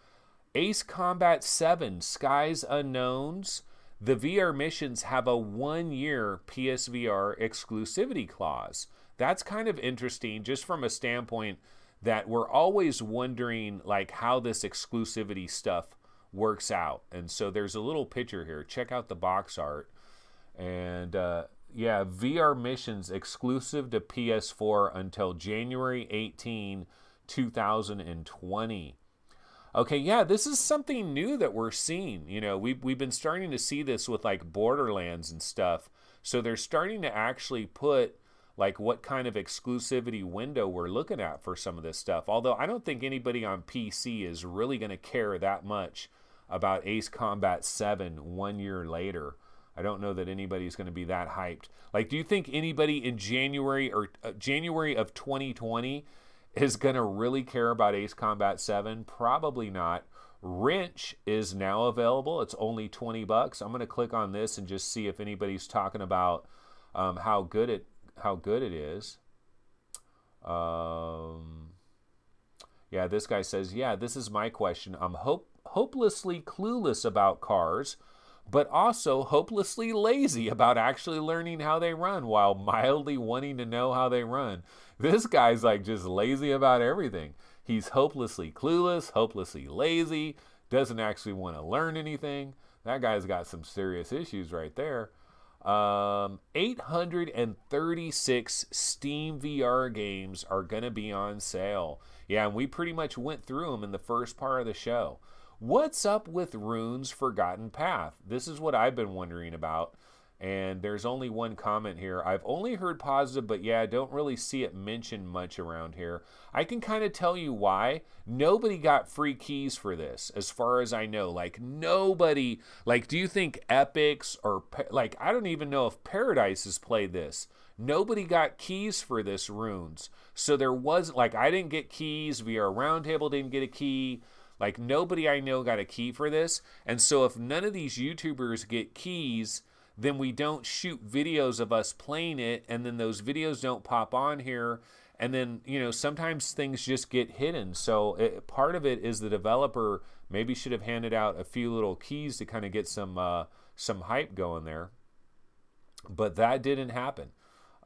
Ace Combat 7, Skies Unknowns. The VR missions have a 1-year PSVR exclusivity clause. That's kind of interesting, just from a standpoint that we're always wondering like how this exclusivity stuff works out. And so there's a little picture here. Check out the box art. And yeah, VR missions exclusive to PS4 until January 18, 2020. Okay, yeah, this is something new that we're seeing. You know, we've been starting to see this with like Borderlands and stuff. So they're starting to actually put like what kind of exclusivity window we're looking at for some of this stuff. Although I don't think anybody on PC is really going to care that much about Ace Combat 7 1 year later. I don't know that anybody's going to be that hyped. Like, do you think anybody in January or January of 2020 is going to really care about Ace Combat 7? Probably not. Wrench is now available. It's only $20. I'm going to click on this and just see if anybody's talking about how good it is. Yeah, this guy says, yeah, this is my question. I'm hopelessly clueless about cars, but also hopelessly lazy about actually learning how they run while mildly wanting to know how they run. This guy's like just lazy about everything. He's hopelessly clueless, hopelessly lazy, doesn't actually want to learn anything. That guy's got some serious issues right there. 836 Steam VR games are going to be on sale. Yeah, and we pretty much went through them in the first part of the show. What's up with Rune's Forgotten Path? This is what I've been wondering about. And there's only one comment here. I've only heard positive, but yeah, I don't really see it mentioned much around here. I can kind of tell you why. Nobody got free keys for this, as far as I know. Like, nobody, like, do you think Epics or, like, I don't even know if Paradise has played this. Nobody got keys for this Runes. So there was, like, I didn't get keys. VR Roundtable didn't get a key. Like, nobody I know got a key for this. And so if none of these YouTubers get keys, then we don't shoot videos of us playing it, and then those videos don't pop on here, and then, you know, sometimes things just get hidden. So part of it is the developer maybe should have handed out a few little keys to kind of get some hype going there, but that didn't happen.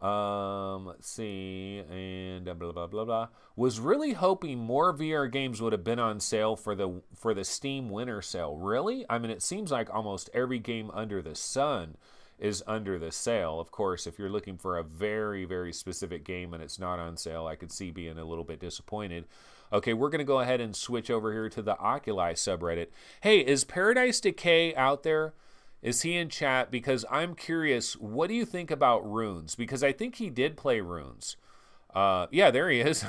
Let's see, and blah blah blah blah. Was really hoping more VR games would have been on sale for the Steam Winter Sale. Really? I mean, it seems like almost every game under the sun is under the sale. Of course, if you're looking for a very, very specific game and it's not on sale, I could see being a little bit disappointed. Okay, we're going to go ahead and switch over here to the Oculi subreddit. Hey, is Paradise Decay out there? Is he in chat? Because I'm curious, what do you think about Runes? Because I think he did play Runes. Yeah, there he is.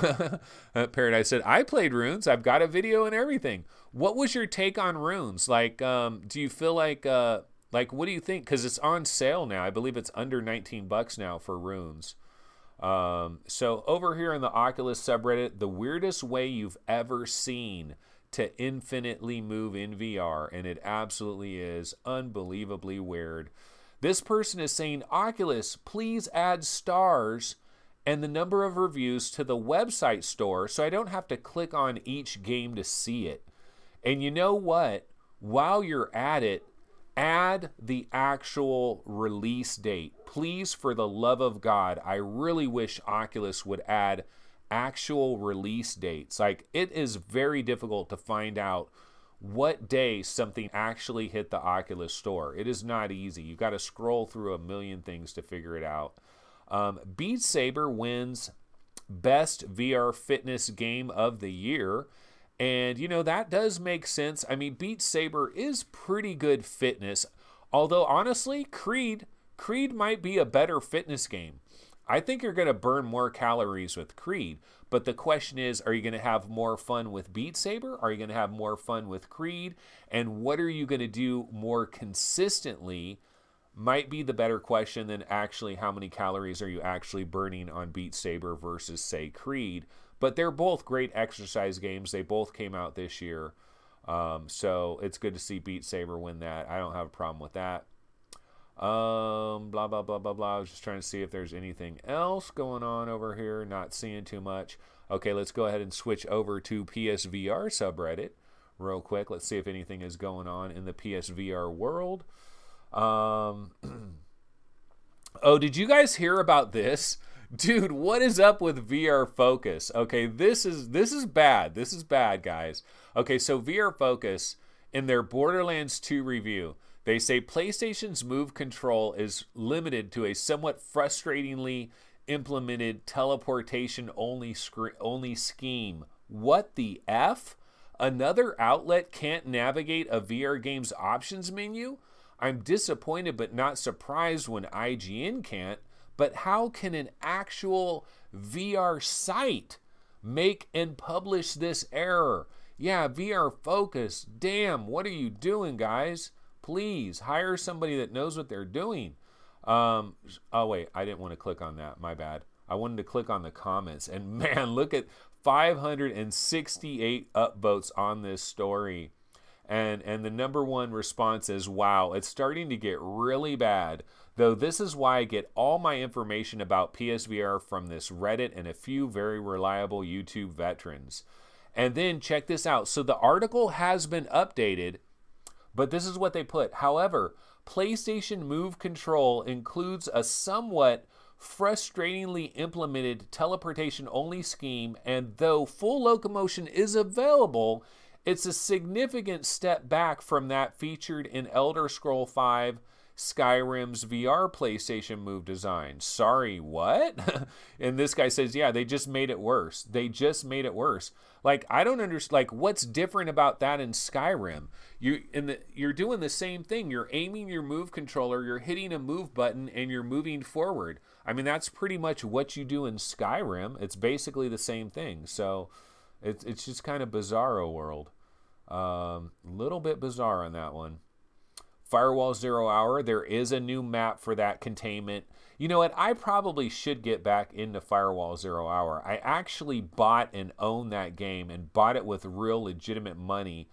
Paradise said, I played Runes. I've got a video and everything. What was your take on Runes? Like, do you feel like what do you think? Because it's on sale now. I believe it's under $19 now for Runes. So over here in the Oculus subreddit, the weirdest way you've ever seen to infinitely move in VR, and it absolutely is unbelievably weird. This person is saying, Oculus, please add stars and the number of reviews to the website store so I don't have to click on each game to see it. And you know what? While you're at it, add the actual release date. Please, for the love of God, I really wish Oculus would add actual release dates. Like, it is very difficult to find out what day something actually hit the Oculus store. It is not easy. You've got to scroll through a million things to figure it out. Beat Saber wins Best VR Fitness Game of the Year. And, you know, that does make sense. I mean, Beat Saber is pretty good fitness. Although, honestly, Creed might be a better fitness game. I think you're going to burn more calories with Creed, but the question is, are you going to have more fun with Beat Saber? Are you going to have more fun with Creed? And what are you going to do more consistently might be the better question than actually how many calories are you actually burning on Beat Saber versus, say, Creed. But they're both great exercise games. They both came out this year. So it's good to see Beat Saber win that. I don't have a problem with that. Blah, blah, blah, blah, blah. I was just trying to see if there's anything else going on over here. Not seeing too much. Okay, let's go ahead and switch over to PSVR subreddit real quick. Let's see if anything is going on in the PSVR world. Oh, did you guys hear about this? Dude, what is up with VR Focus? Okay, this is bad. This is bad, guys. Okay, so VR Focus, in their Borderlands 2 review, they say PlayStation's Move control is limited to a somewhat frustratingly implemented teleportation-only scheme. What the F? Another outlet can't navigate a VR game's options menu? I'm disappointed but not surprised when IGN can't, but how can an actual VR site make and publish this error? Yeah, VR Focus, damn, what are you doing, guys? Please hire somebody that knows what they're doing. Oh wait, I didn't want to click on that, my bad. I wanted to click on the comments, and man, look at 568 upvotes on this story. And the number one response is, wow, it's starting to get really bad. Though this is why I get all my information about PSVR from this Reddit and a few very reliable YouTube veterans. And then check this out. So the article has been updated, but this is what they put. However, PlayStation Move Control includes a somewhat frustratingly implemented teleportation-only scheme, and though full locomotion is available, it's a significant step back from that featured in Elder Scrolls V Skyrim's VR PlayStation Move design. Sorry, what? And this guy says, yeah, they just made it worse. They just made it worse. Like, I don't understand, like, what's different about that in Skyrim? You're doing the same thing. You're aiming your move controller, you're hitting a move button, and you're moving forward. I mean, that's pretty much what you do in Skyrim. It's basically the same thing. So it's just kind of bizarro world. Little bit bizarre on that one. Firewall 0 Hour, there is a new map for that containment. You know what? I probably should get back into Firewall 0 Hour. I actually bought and own that game, and bought it with real legitimate money.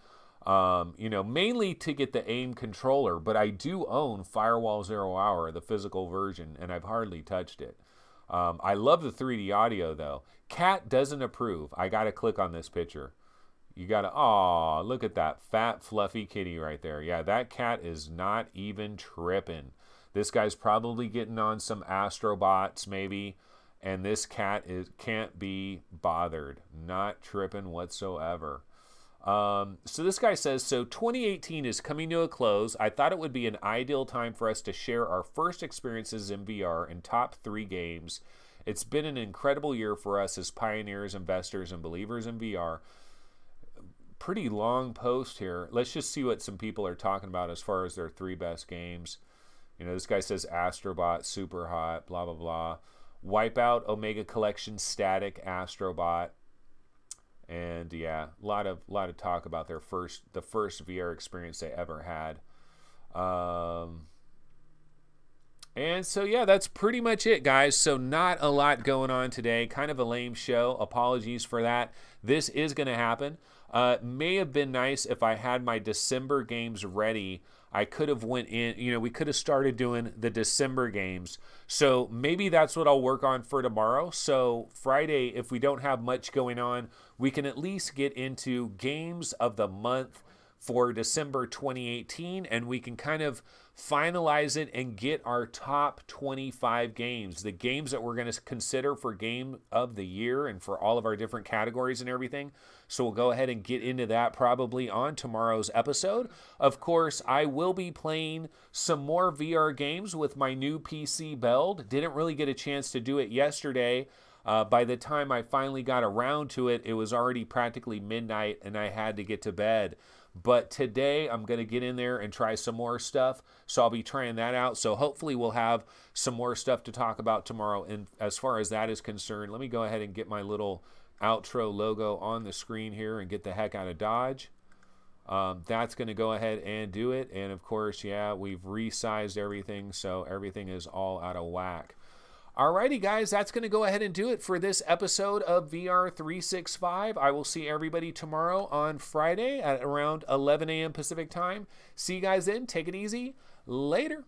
You know, mainly to get the AIM controller, but I do own Firewall 0 Hour, the physical version, and I've hardly touched it. I love the 3D audio, though. Cat doesn't approve. I got to click on this picture. You got to, aw, look at that fat, fluffy kitty right there. Yeah, that cat is not even tripping. This guy's probably getting on some astrobots, maybe, and this cat can't be bothered. Not tripping whatsoever. So this guy says, so 2018 is coming to a close. I thought it would be an ideal time for us to share our first experiences in VR and top 3 games. It's been an incredible year for us as pioneers, investors, and believers in VR. Pretty long post here. Let's just see what some people are talking about as far as their 3 best games. You know, this guy says Astrobot, super hot, blah, blah, blah. Wipeout, Omega Collection, Static, Astrobot. And yeah, a lot of talk about the first VR experience they ever had. And so yeah, that's pretty much it, guys. So not a lot going on today. Kind of a lame show. Apologies for that. This is going to happen. May have been nice if I had my December games ready. I could have went in, you know, we could have started doing the December games. So maybe that's what I'll work on for tomorrow. So Friday, if we don't have much going on, we can at least get into games of the month for December 2018, and we can kind of finalize it and get our top 25 games, the games that we're going to consider for game of the year and for all of our different categories and everything. So we'll go ahead and get into that probably on tomorrow's episode. Of course, I will be playing some more VR games with my new PC build. Didn't really get a chance to do it yesterday. By the time I finally got around to it, it was already practically midnight and I had to get to bed. But today I'm going to get in there and try some more stuff. So I'll be trying that out. So hopefully we'll have some more stuff to talk about tomorrow. And as far as that is concerned, let me go ahead and get my little outro logo on the screen here and get the heck out of Dodge. That's going to go ahead and do it. And of course, yeah, we've resized everything. So everything is all out of whack. Alrighty, guys, that's going to go ahead and do it for this episode of VR 365. I will see everybody tomorrow on Friday at around 11 a.m. Pacific time. See you guys then. Take it easy. Later.